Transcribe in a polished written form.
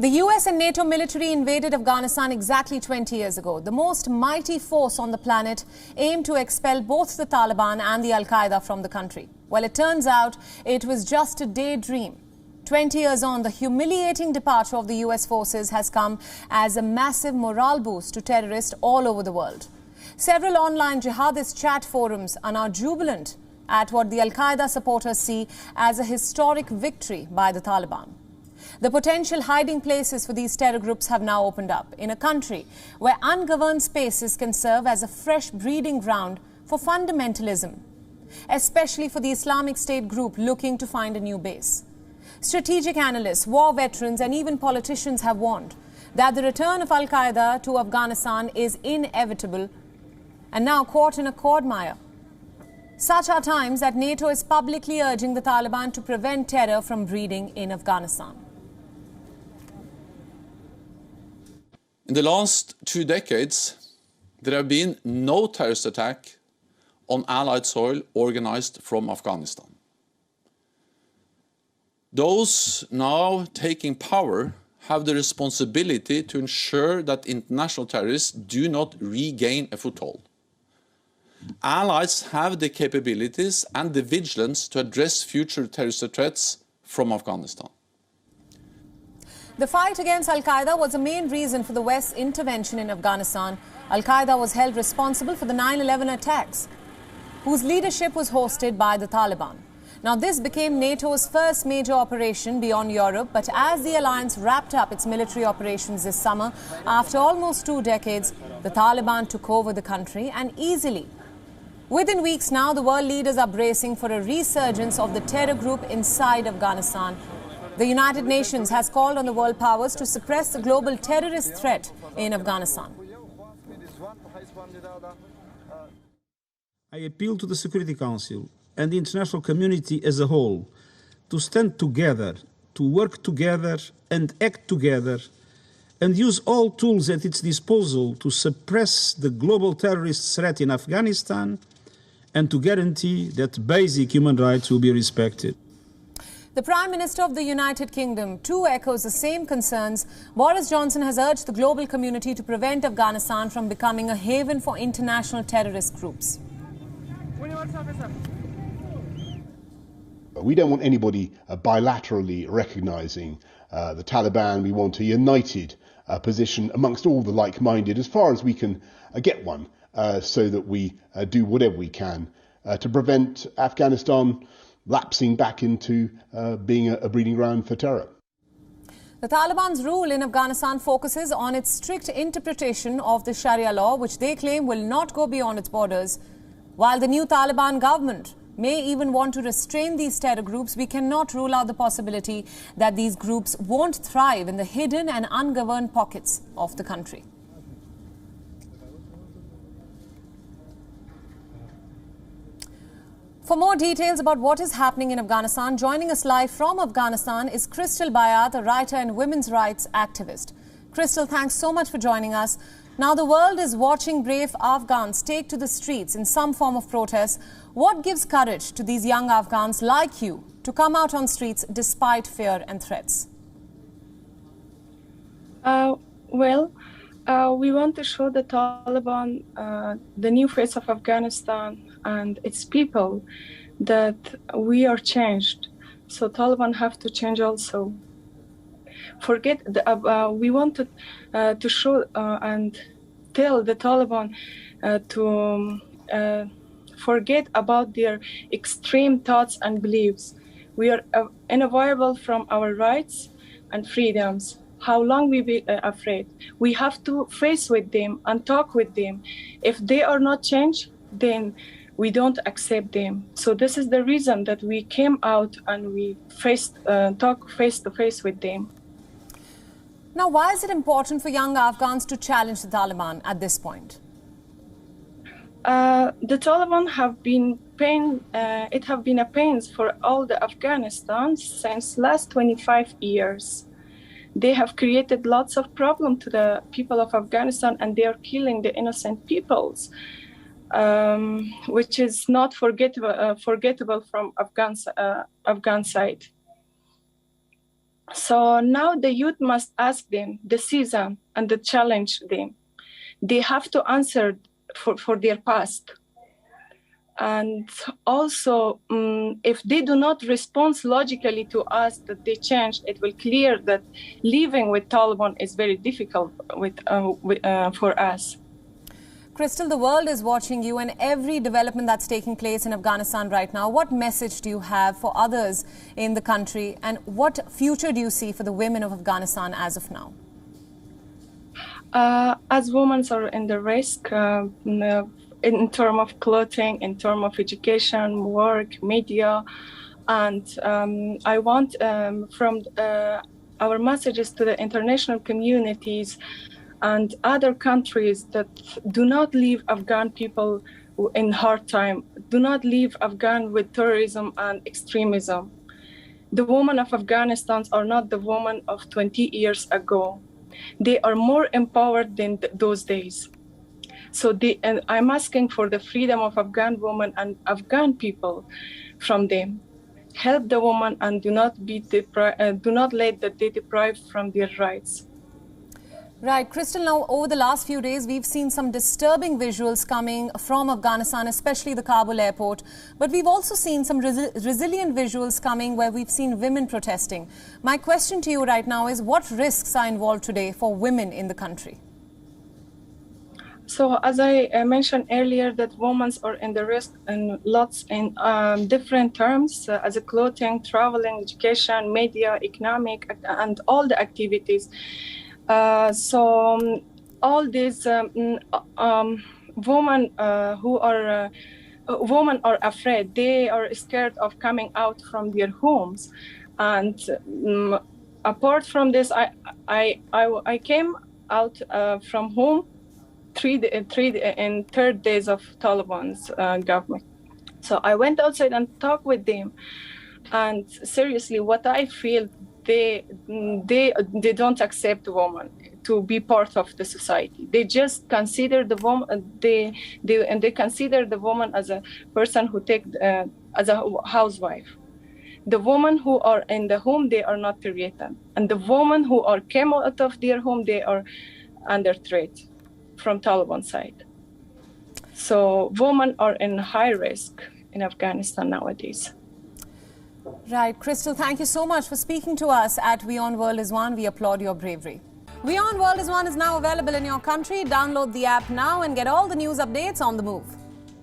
The US and NATO military invaded Afghanistan exactly 20 years ago. The most mighty force on the planet aimed to expel both the Taliban and the Al-Qaeda from the country. Well, it turns out it was just a daydream. 20 years on, the humiliating departure of the US forces has come as a massive morale boost to terrorists all over the world. Several online jihadist chat forums are now jubilant at what the Al-Qaeda supporters see as a historic victory by the Taliban. The potential hiding places for these terror groups have now opened up in a country where ungoverned spaces can serve as a fresh breeding ground for fundamentalism, especially for the Islamic State group looking to find a new base. Strategic analysts, war veterans and even politicians have warned that the return of Al-Qaeda to Afghanistan is inevitable and now caught in a quagmire. Such are times that NATO is publicly urging the Taliban to prevent terror from breeding in Afghanistan. In the last 2 decades, there have been no terrorist attack on Allied soil organized from Afghanistan. Those now taking power have the responsibility to ensure that international terrorists do not regain a foothold. Allies have the capabilities and the vigilance to address future terrorist threats from Afghanistan. The fight against Al-Qaeda was the main reason for the West's intervention in Afghanistan. Al-Qaeda was held responsible for the 9/11 attacks, whose leadership was hosted by the Taliban. Now, this became NATO's first major operation beyond Europe, but as the alliance wrapped up its military operations this summer, after almost 2 decades, the Taliban took over the country and easily. Within weeks now, the world leaders are bracing for a resurgence of the terror group inside Afghanistan. The United Nations has called on the world powers to suppress the global terrorist threat in Afghanistan. I appeal to the Security Council and the international community as a whole to stand together, to work together and act together and use all tools at its disposal to suppress the global terrorist threat in Afghanistan and to guarantee that basic human rights will be respected. The Prime Minister of the United Kingdom too echoes the same concerns. Boris Johnson has urged the global community to prevent Afghanistan from becoming a haven for international terrorist groups. We don't want anybody bilaterally recognising the Taliban. We want a united position amongst all the like-minded as far as we can get one, so that we do whatever we can to prevent Afghanistan lapsing back into being a breeding ground for terror. The Taliban's rule in Afghanistan focuses on its strict interpretation of the Sharia law, which they claim will not go beyond its borders. While the new Taliban government may even want to restrain these terror groups, we cannot rule out the possibility that these groups won't thrive in the hidden and ungoverned pockets of the country. For more details about what is happening in Afghanistan, joining us live from Afghanistan is Crystal Bayat, a writer and women's rights activist. Crystal, thanks so much for joining us. Now, the world is watching brave Afghans take to the streets in some form of protest. What gives courage to these young Afghans like you to come out on streets despite fear and threats? We want to show the Taliban, the new face of Afghanistan and its people, that we are changed. So Taliban have to change also. We want to show and tell the Taliban to forget about their extreme thoughts and beliefs. We are unavoidable from our rights and freedoms. How long we be afraid? We have to face with them and talk with them. If they are not changed, then we don't accept them. So this is the reason that we came out and we talk face to face with them. Now, why is it important for young Afghans to challenge the Taliban at this point? The Taliban have been it have been a pain for all the Afghanistan since last 25 years. They have created lots of problems to the people of Afghanistan, and they are killing the innocent peoples, which is not forgettable from Afghan side. So now the youth must ask them, seize them, and challenge them. They have to answer for their past. And also, if they do not respond logically to us that they changed, it will clear that living with Taliban is very difficult for us. Crystal, the world is watching you and every development that's taking place in Afghanistan right now. What message do you have for others in the country, and what future do you see for the women of Afghanistan as of now? As women are in the risk, in terms of clothing, in terms of education, work, media, and I want from our messages to the international communities and other countries that do not leave Afghan people in hard time, do not leave Afghan with terrorism and extremism. The women of Afghanistan are not the women of 20 years ago. They are more empowered than those days. So and I'm asking for the freedom of Afghan women and Afghan people from them. Help the woman and do not let them be deprived from their rights. Right. Crystal, now over the last few days, we've seen some disturbing visuals coming from Afghanistan, especially the Kabul airport. But we've also seen some resilient visuals coming where we've seen women protesting. My question to you right now is, what risks are involved today for women in the country? So as I mentioned earlier, that women are in the risk in lots in different terms, as a clothing, traveling, education, media, economic, and all the activities. So all these women women are afraid. They are scared of coming out from their homes, and apart from this, I came out from home in third days of Taliban's government. So I went outside and talked with them, and seriously, what I feel. They don't accept women to be part of the society. They just consider the woman. They consider the woman as a person who as a housewife. The women who are in the home, they are not treated, and the women who came out of their home, they are under threat from Taliban side. So women are in high risk in Afghanistan nowadays. Right. Crystal, thank you so much for speaking to us at WION World is One. We applaud your bravery. WION World is One is now available in your country. Download the app now and get all the news updates on the move.